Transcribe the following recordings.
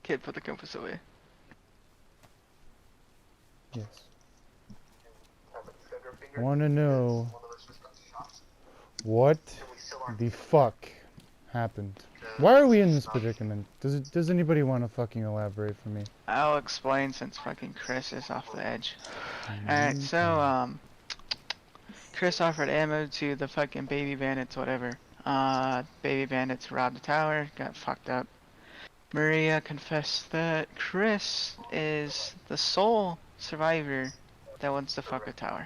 Kid, put the compass away. Yes. I want to know what the fuck happened. Why are we in this predicament? Does anybody want to fucking elaborate for me? I'll explain since fucking Chris is off the edge. Alright, so, Chris offered ammo to the fucking baby bandits, whatever. Baby bandits robbed the tower, got fucked up. Maria confessed that Chris is the sole survivor that wants to fuck a tower.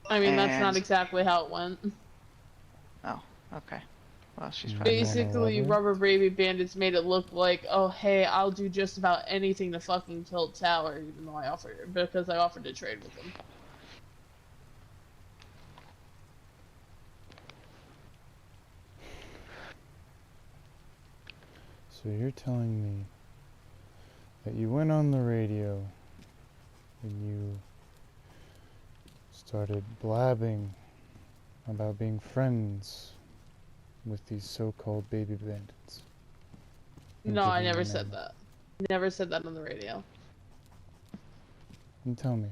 I mean, that's not And- exactly how it went. Oh, okay. Well, she's You probably wanna Basically, elaborate? Rubber Baby Bandits made it look like, oh hey, I'll do just about anything to fucking kill Tower, even though I offered to trade with him. So you're telling me that you went on the radio and you started blabbing about being friends with these so-called baby bandits. And No, I giving never them said ammo. that. Never said that on the radio. And tell me,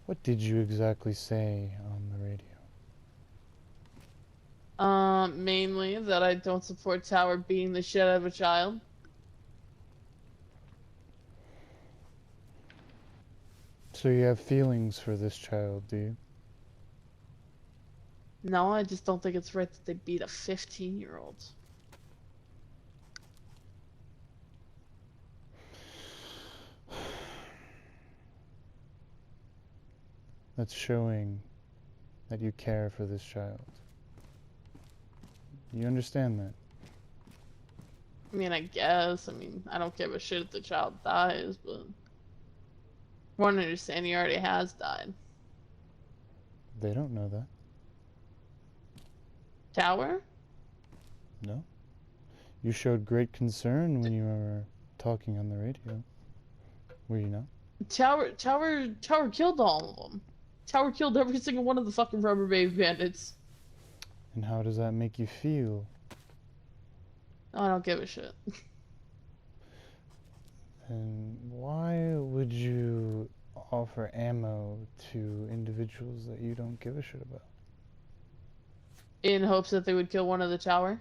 what did you exactly say on the radio? Mainly that I don't support Tower beating the shit out of a child. So you have feelings for this child, do you? No, I just don't think it's right that they beat a 15-year-old. That's showing that you care for this child. You understand that? I mean, I guess. I mean, I don't give a shit if the child dies, but... One understand he already has died. They don't know that. Tower? No? You showed great concern when you were talking on the radio. Were you not? Tower killed all of them. Tower killed every single one of the fucking Rubber Baby Bandits. And how does that make you feel? I don't give a shit. And why would you offer ammo to individuals that you don't give a shit about? In hopes that they would kill one of the tower.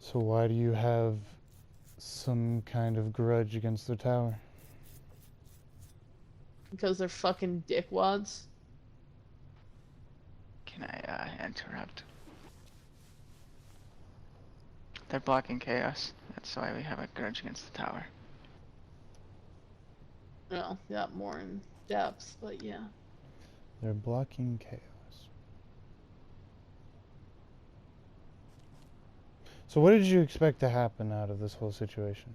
So why do you have some kind of grudge against the tower? Because they're fucking dickwads. Can I interrupt? They're blocking chaos. That's why we have a grudge against the tower. Well, yeah, more in depth, but yeah. They're blocking chaos. So what did you expect to happen out of this whole situation?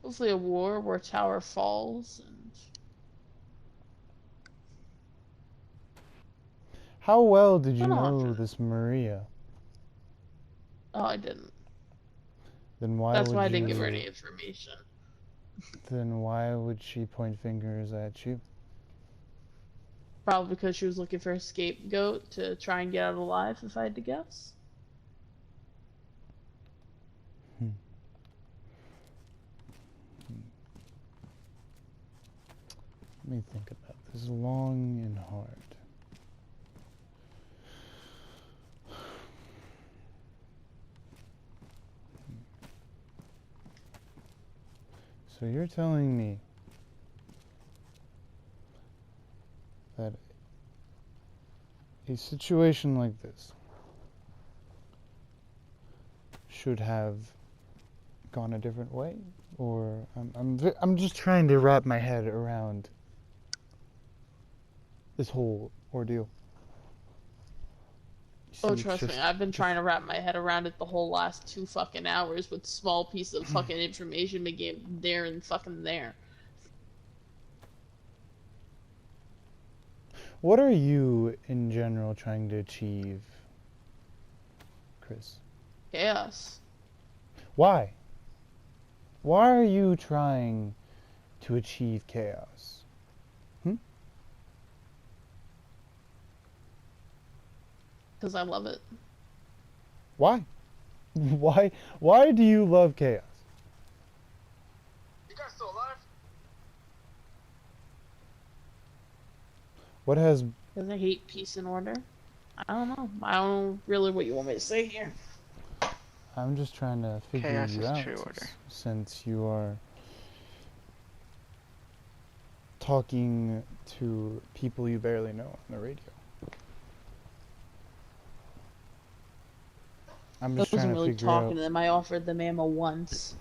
Hopefully a war where Tower falls and... How well did you I don't know know. this Maria? Oh, I didn't. Then why That's would why I you... didn't give her any information. Then why would she point fingers at you? Probably because she was looking for a scapegoat to try and get out alive, if I had to guess. Let me think about this long and hard. So you're telling me that a situation like this should have gone a different way? Or I'm just trying to wrap my head around this whole ordeal. Oh, trust me, I've been trying to wrap my head around it the whole last 2 fucking hours with small pieces of fucking information being there and fucking there. What are you, in general, trying to achieve, Chris? Chaos. Why? Why are you trying to achieve chaos? Because I love it. Why? Why do you love chaos? You guys still alive? What has Because I hate peace and order. I don't know. I don't know really what you want me to say here. I'm just trying to figure Chaos you is out true order. since you are talking to people you barely know on the radio. I'm I just trying wasn't to really figure talking out. to them. I offered them ammo once.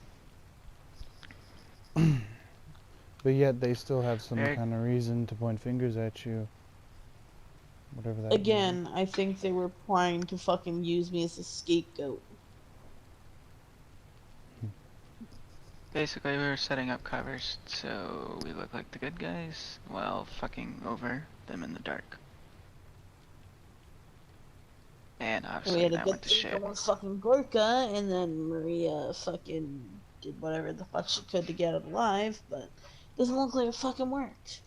But yet they still have some Very kind of reason to point fingers at you. Whatever that may be. Again, I think they were trying to fucking use me as a scapegoat. Basically, we were setting up covers so we look like the good guys while fucking over them in the dark. And We obviously had a that good went to thing shit. going fucking Gorka, and then Maria fucking did whatever the fuck she could to get it alive, but doesn't look like it fucking worked.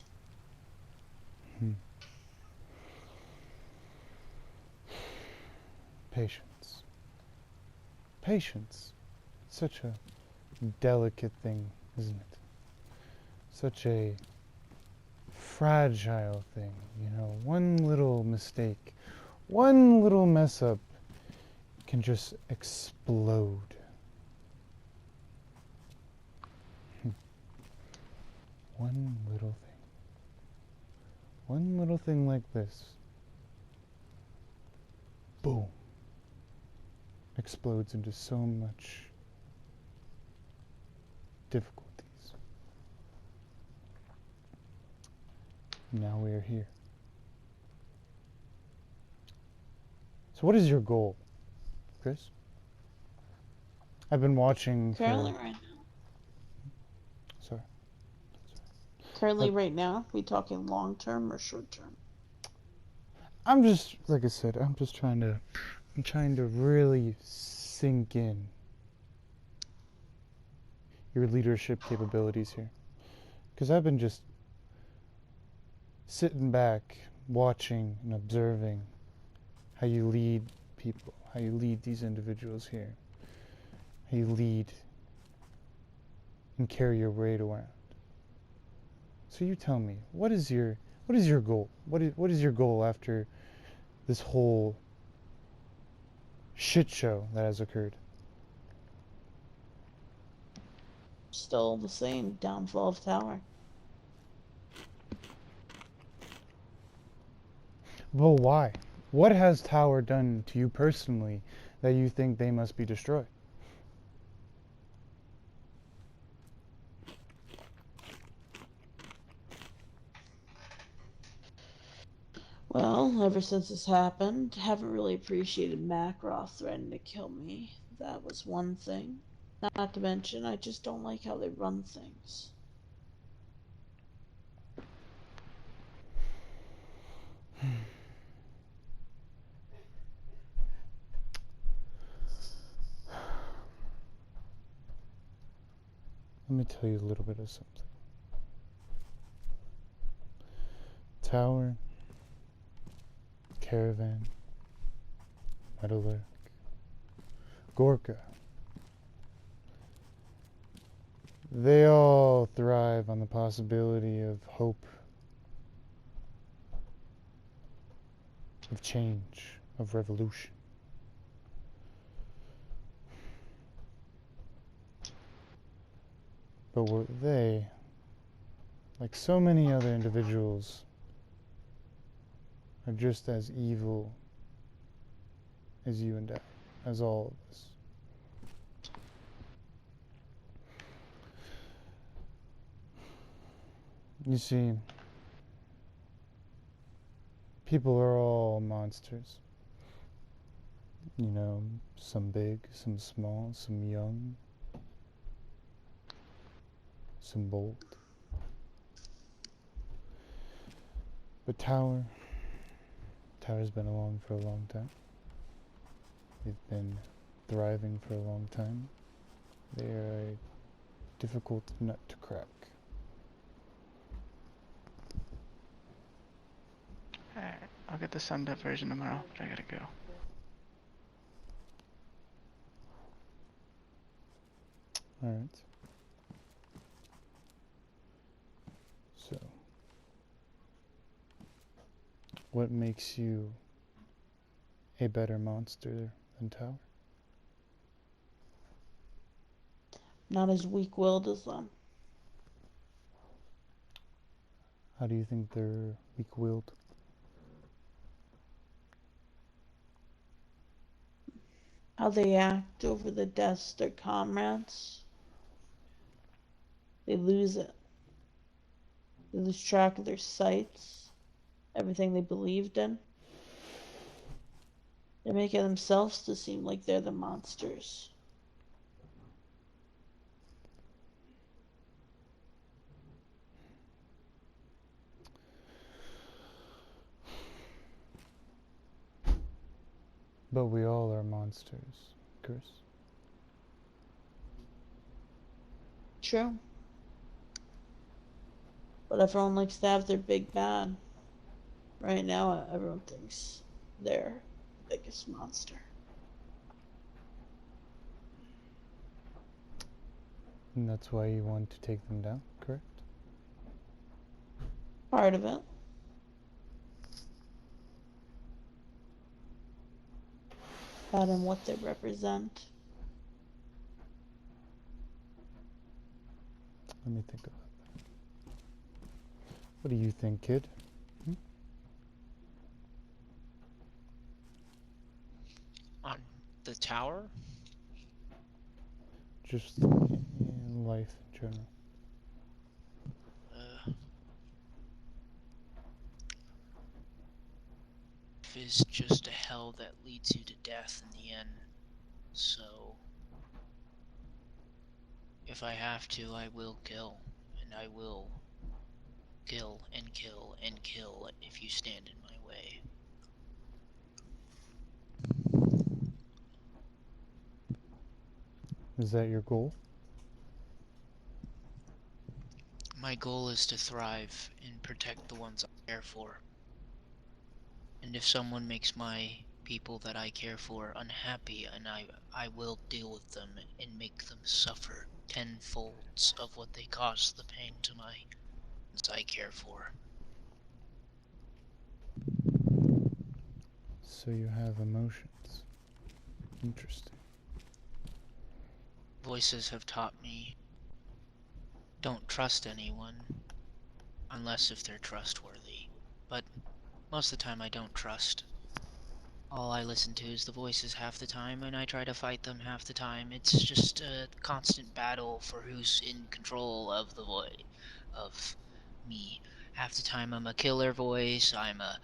Patience. Patience. Such a delicate thing, isn't it? Such a fragile thing, you know. One little mistake, one little mess up can just explode. One little thing. One little thing like this. Boom. Explodes into so much difficulties. Now we are here. So what is your goal, Chris? I've been watching Currently, for... right now. Sorry. Currently, right now, we talking long term or short term? I'm just, like I said, I'm trying to really sink in your leadership capabilities here. Because I've been just sitting back, watching and observing how you lead people, how you lead these individuals here, how you lead and carry your weight around. So you tell me, what is your goal? What is your goal after this whole shit show that has occurred? Still the same. Downfall of Tower. Well, why? What has Tower done to you personally that you think they must be destroyed? Well, ever since this happened, haven't really appreciated Macross threatening to kill me. That was one thing. Not to mention, I just don't like how they run things. Let me tell you a little bit of something. Tower, Caravan, Metalurg, Gorka. They all thrive on the possibility of hope, of change, of revolution. But were they, like so many other individuals, are just as evil as you and I, as all of us. You see, people are all monsters. You know, some big, some small, some young, some bold. But Tower's been along for a long time. They've been thriving for a long time. They are a difficult nut to crack. Alright, I'll get the summed up version tomorrow, but I gotta go. Alright. So, what makes you a better monster than Tower? Not as weak-willed as them. How do you think they're weak-willed? How they act over the deaths of their comrades. They lose it. They lose track of their sights, everything they believed in. They're making themselves to seem like they're the monsters. But we all are monsters, Chris. True. But everyone likes to have their big bad. Right now, everyone thinks they're the biggest monster. And that's why you want to take them down, correct? Part of it. That and what they represent. Let me think about that. What do you think, kid? On the tower? Just in life in general. Life is just a hell that leads you to death in the end. So, if I have to, I will kill. And I will kill and kill and kill if you stand in my way. Is that your goal? My goal is to thrive and protect the ones I care for. And if someone makes my people that I care for unhappy, and I will deal with them and make them suffer tenfolds of what they cause the pain to my ones I care for. So you have emotions. Interesting. Voices have taught me, don't trust anyone unless if they're trustworthy. But most of the time I don't trust. All I listen to is the voices half the time, and I try to fight them half the time. It's just a constant battle for who's in control of the voice of me. Half the time I'm a killer voice, I'm a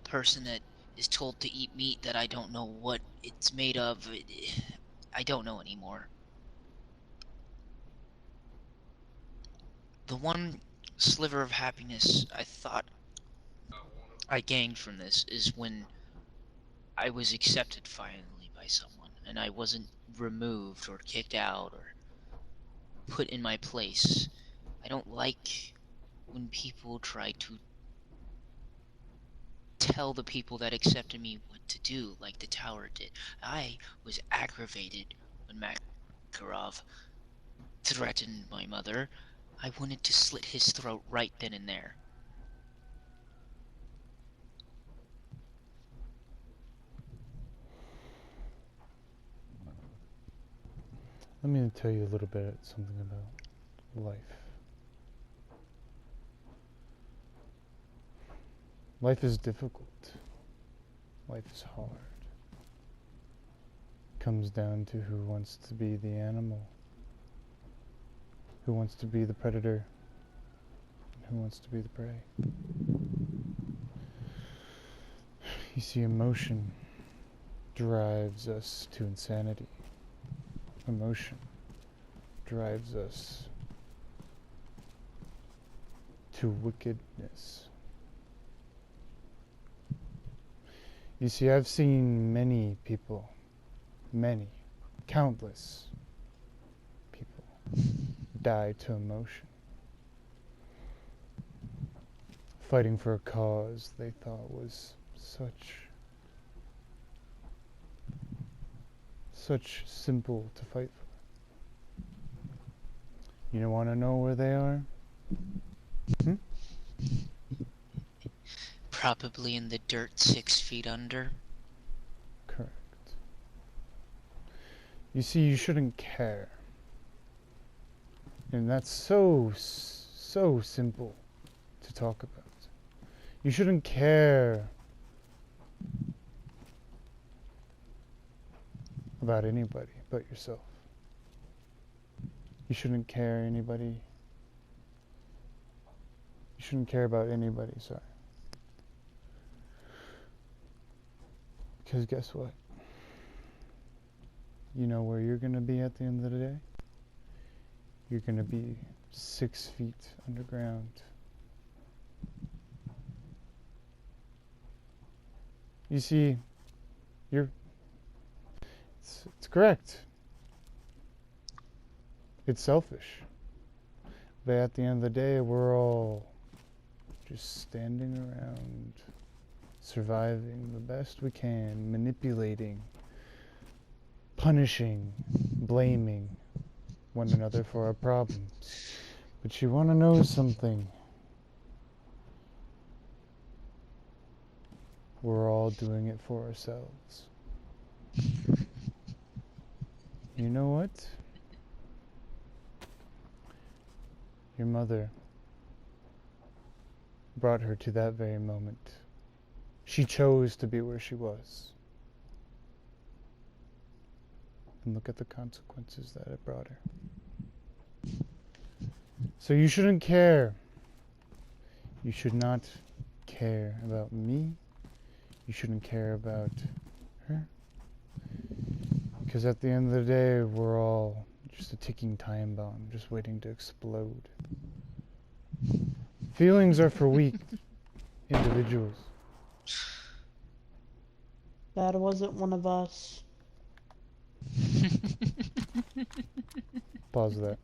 person that is told to eat meat that I don't know what it's made of. I don't know anymore. The one sliver of happiness I thought I gained from this is when I was accepted finally by someone, and I wasn't removed or kicked out or put in my place. I don't like when people try to tell the people that accepted me what to do, like the tower did. I was aggravated when Makarov threatened my mother. I wanted to slit his throat right then and there. Let me tell you a little bit something about life. Life is difficult. Life is hard. It comes down to who wants to be the animal, who wants to be the predator, and who wants to be the prey. You see, emotion drives us to insanity. Emotion drives us to wickedness. You see, I've seen many people, countless people die to emotion, fighting for a cause they thought was such simple to fight for. You don't want to know where they are? Hmm? Probably in the dirt 6 feet under. Correct. You see, you shouldn't care. And that's so simple to talk about. You shouldn't care about anybody but yourself. You shouldn't care anybody. You shouldn't care about anybody, sorry. Because guess what? You know where you're going to be at the end of the day? You're going to be 6 feet underground. You see, it's correct. It's selfish. But at the end of the day, we're all just standing around, surviving the best we can, manipulating, punishing, blaming one another for our problems. But you want to know something? We're all doing it for ourselves. You know what? Your mother brought her to that very moment. She chose to be where she was. And look at the consequences that it brought her. So you shouldn't care. You should not care about me. You shouldn't care about her. Because at the end of the day, we're all just a ticking time bomb, just waiting to explode. Feelings are for weak individuals. That wasn't one of us. Pause that.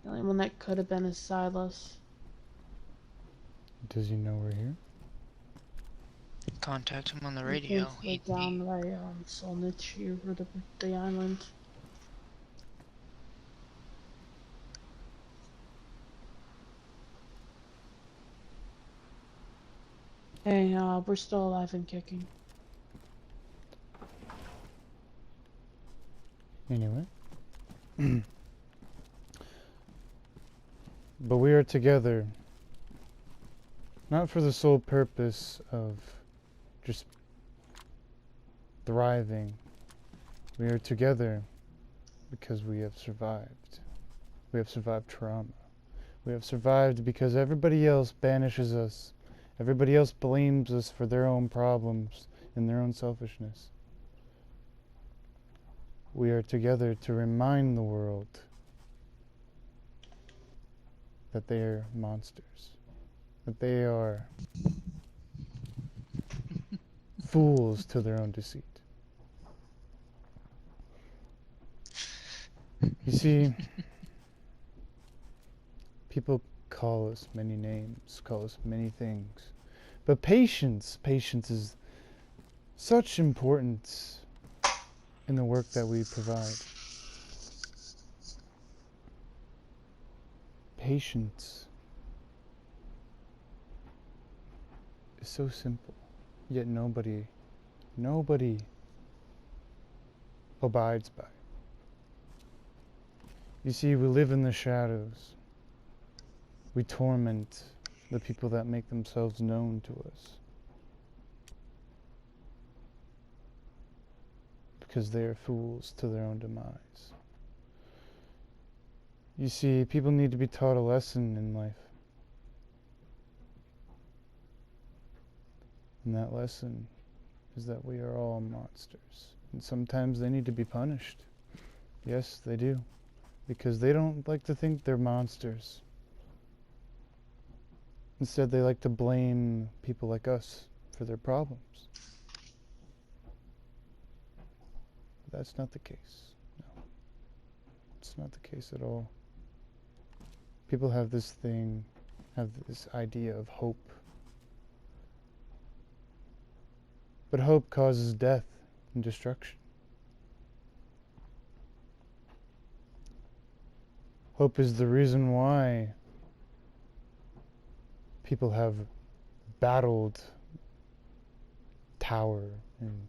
The only one that could have been is Silas. Does he know we're here? Contact him on the I radio. think they're down by Solnich over the island. Hey, we're still alive and kicking. Anyway. But we are together, not for the sole purpose of just thriving. We are together because we have survived. We have survived trauma. We have survived because everybody else banishes us. Everybody else blames us for their own problems and their own selfishness. We are together to remind the world that they are monsters, that they are fools to their own deceit. You see, people call us many names, call us many things, but patience is such importance in the work that we provide. Patience is so simple, yet nobody abides by it. You see, we live in the shadows. We torment the people that make themselves known to us because they are fools to their own demise. You see, people need to be taught a lesson in life. And that lesson is that we are all monsters. And sometimes they need to be punished. Yes, they do. Because they don't like to think they're monsters. Instead, they like to blame people like us for their problems. But that's not the case. No. It's not the case at all. People have this idea of hope. But hope causes death and destruction. Hope is the reason why people have battled tower and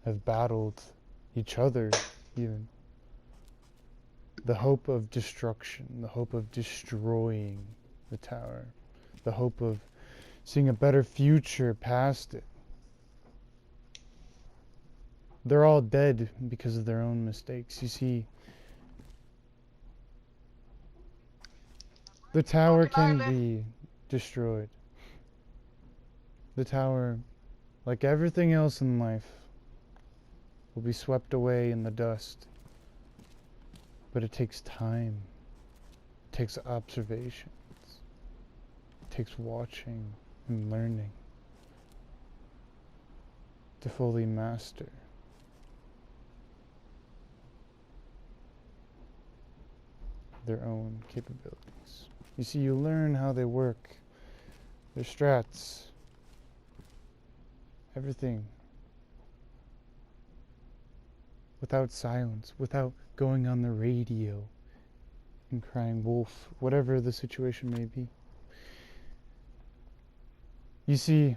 have battled each other even. The hope of destruction, the hope of destroying the tower, the hope of seeing a better future past it. They're all dead because of their own mistakes. You see, the tower can be destroyed. The tower, like everything else in life, will be swept away in the dust. But it takes time. It takes observations. It takes watching and learning to fully master. Their own capabilities. You see, you learn how they work, their strats, everything. Without silence, without going on the radio and crying wolf, whatever the situation may be. You see,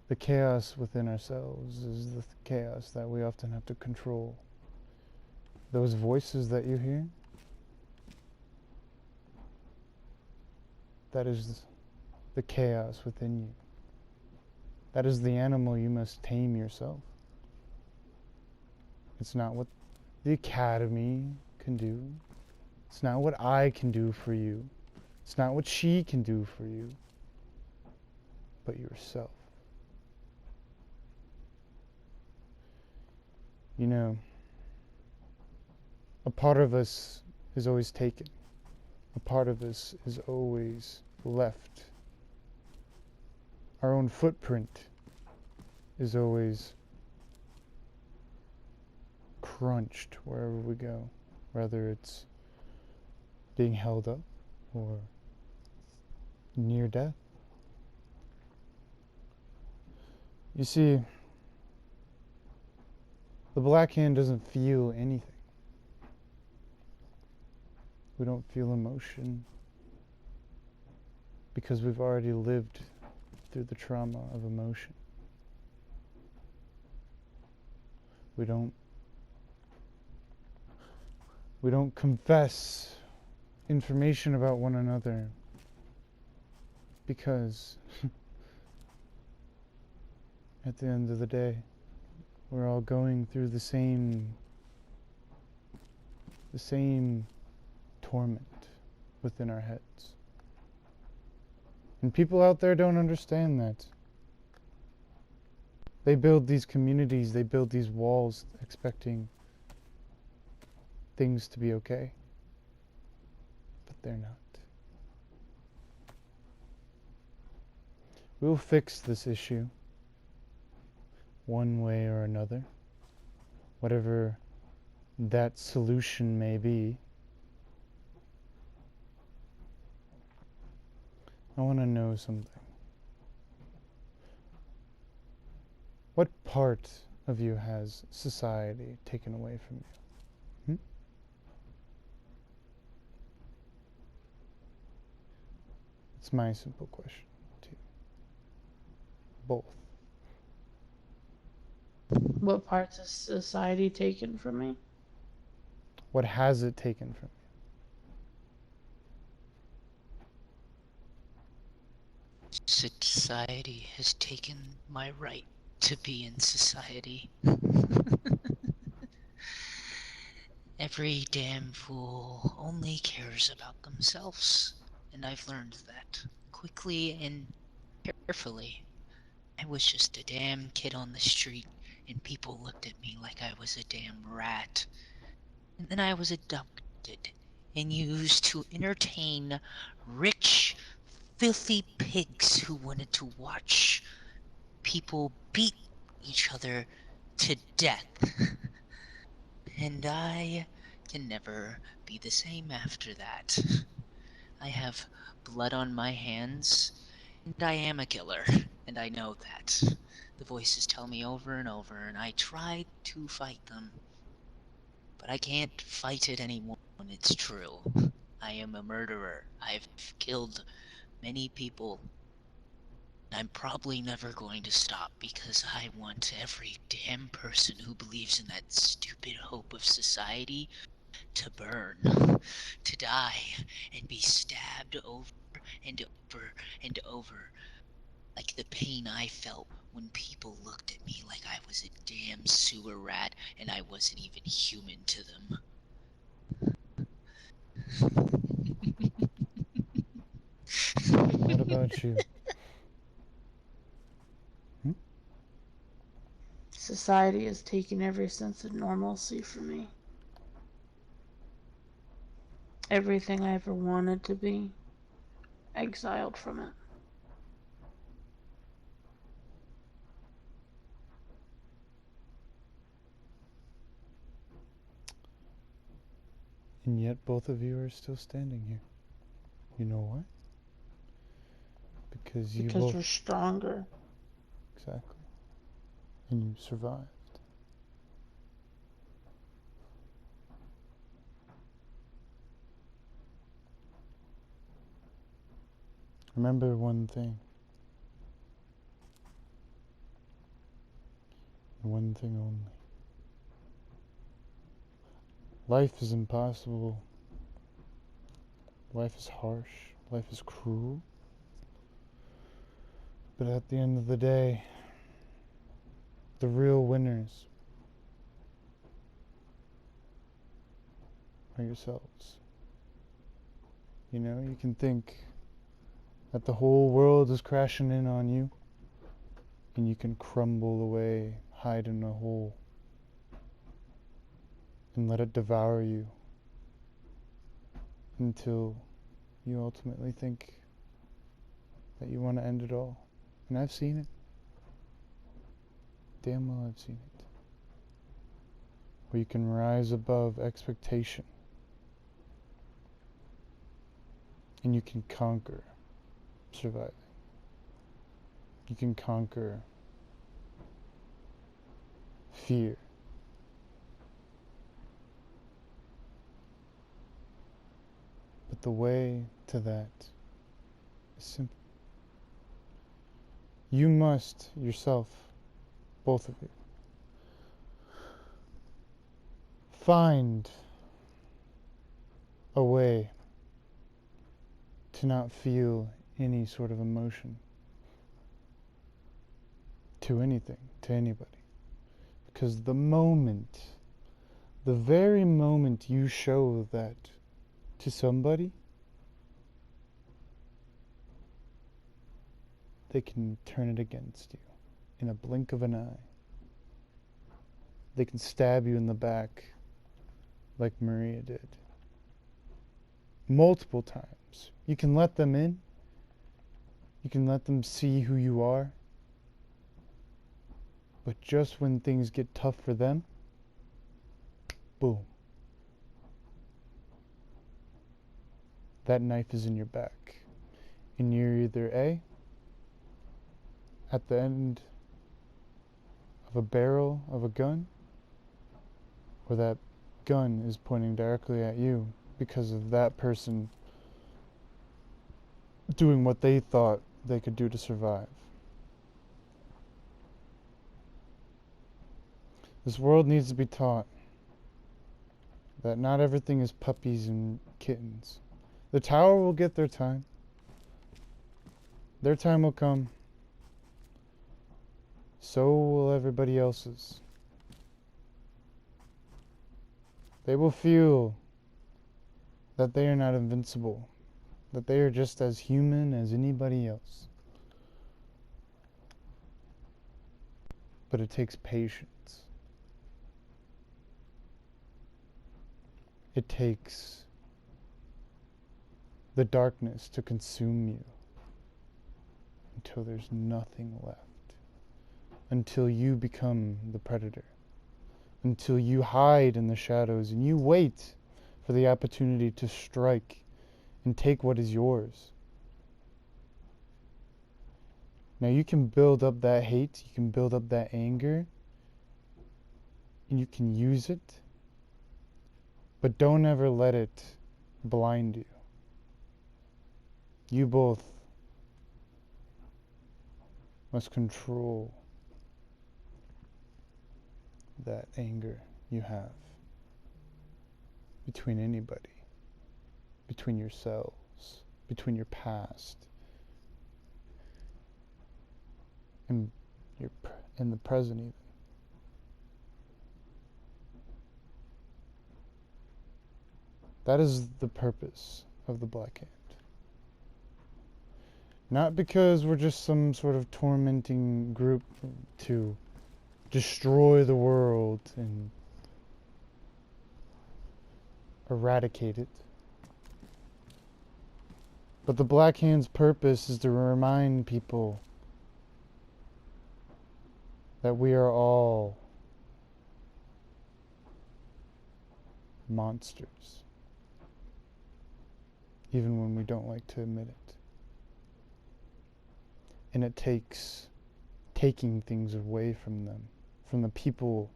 the chaos within ourselves is the chaos that we often have to control. Those voices that you hear, that is the chaos within you. That is the animal you must tame yourself. It's not what the academy can do. It's not what I can do for you. It's not what she can do for you. But yourself. You know, a part of us is always taken. A part of us is always left. Our own footprint is always crunched wherever we go, whether it's being held up or near death. You see, the Black Hand doesn't feel anything. We don't feel emotion because we've already lived through the trauma of emotion. We don't confess information about one another because at the end of the day, we're all going through the same torment within our heads. And people out there don't understand that. They build these communities, they build these walls expecting things to be okay. But they're not. We'll fix this issue one way or another, whatever that solution may be. I want to know something. What part of you has society taken away from you? It's my simple question to you. Both. What parts of society taken from me? What has it taken from you? Society has taken my right to be in society. Every damn fool only cares about themselves, and I've learned that quickly and carefully. I was just a damn kid on the street, and people looked at me like I was a damn rat. And then I was adopted and used to entertain rich, filthy pigs who wanted to watch people beat each other to death. And I can never be the same after that. I have blood on my hands, and I am a killer, and I know that. The voices tell me over and over, and I try to fight them. But I can't fight it anymore when it's true. I am a murderer. I've killed many people. I'm probably never going to stop because I want every damn person who believes in that stupid hope of society to burn, to die, and be stabbed over and over and over, like the pain I felt when people looked at me like I was a damn sewer rat and I wasn't even human to them. What about you? Society has taken every sense of normalcy from me. Everything I ever wanted to be, exiled from it. And yet both of you are still standing here. You know why? Because you Because both... we're stronger. Exactly. And you survived. Remember one thing. One thing only. Life is impossible. Life is harsh. Life is cruel. But at the end of the day, the real winners are yourselves. You know, you can think that the whole world is crashing in on you, and you can crumble away, hide in a hole, and let it devour you until you ultimately think that you want to end it all. And I've seen it. Damn well I've seen it. Where you can rise above expectation, and you can conquer surviving. You can conquer fear. But the way to that is simple. You must yourself, both of you, find a way to not feel any sort of emotion to anything, to anybody. Because the very moment you show that to somebody, they can turn it against you in a blink of an eye. They can stab you in the back like Maria did. Multiple times. You can let them in. You can let them see who you are. But just when things get tough for them, boom. That knife is in your back. And you're either A, at the end of a barrel of a gun, or that gun is pointing directly at you because of that person doing what they thought they could do to survive. This world needs to be taught that not everything is puppies and kittens. The tower will get their time. Their time will come. So will everybody else's. They will feel that they are not invincible, that they are just as human as anybody else. But it takes patience. It takes the darkness to consume you until there's nothing left. until you become the predator, until you hide in the shadows and you wait for the opportunity to strike and take what is yours. Now you can build up that hate, you can build up that anger, and you can use it, but don't ever let it blind you. You both must control that anger you have between anybody, between yourselves, between your past, and the present even. That is the purpose of the Black Hand. Not because we're just some sort of tormenting group to destroy the world and eradicate it. But the Black Hand's purpose is to remind people that we are all monsters, even when we don't like to admit it. And it takes taking things away from them, from the people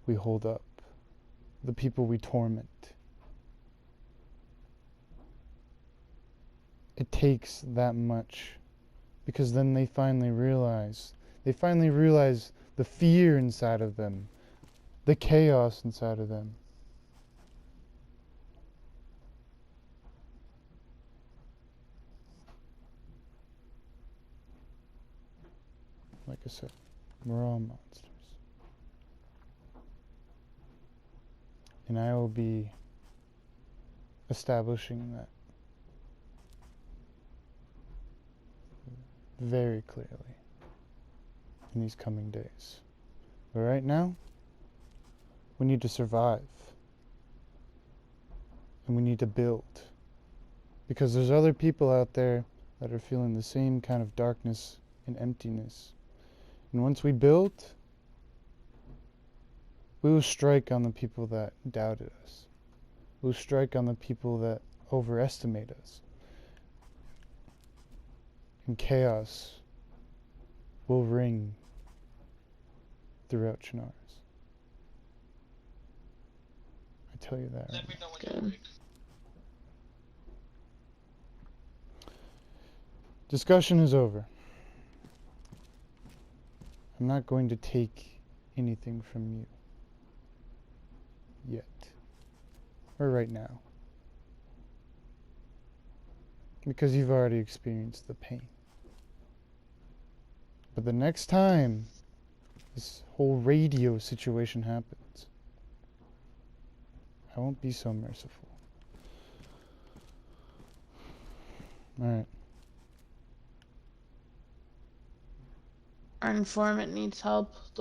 we hold up, the people we torment. It takes that much, because then they finally realize the fear inside of them, the chaos inside of them. Like I said, we're all monsters. And I will be establishing that very clearly in these coming days. But right now, we need to survive. And we need to build. Because there's other people out there that are feeling the same kind of darkness and emptiness. And once we build, we will strike on the people that doubted us. We'll strike on the people that overestimate us. And chaos will ring throughout Chinaris. I tell you that right now. Good. Discussion is over. I'm not going to take anything from you. Yet. Or right now. Because you've already experienced the pain. But the next time this whole radio situation happens, I won't be so merciful. Alright. Our informant needs help. The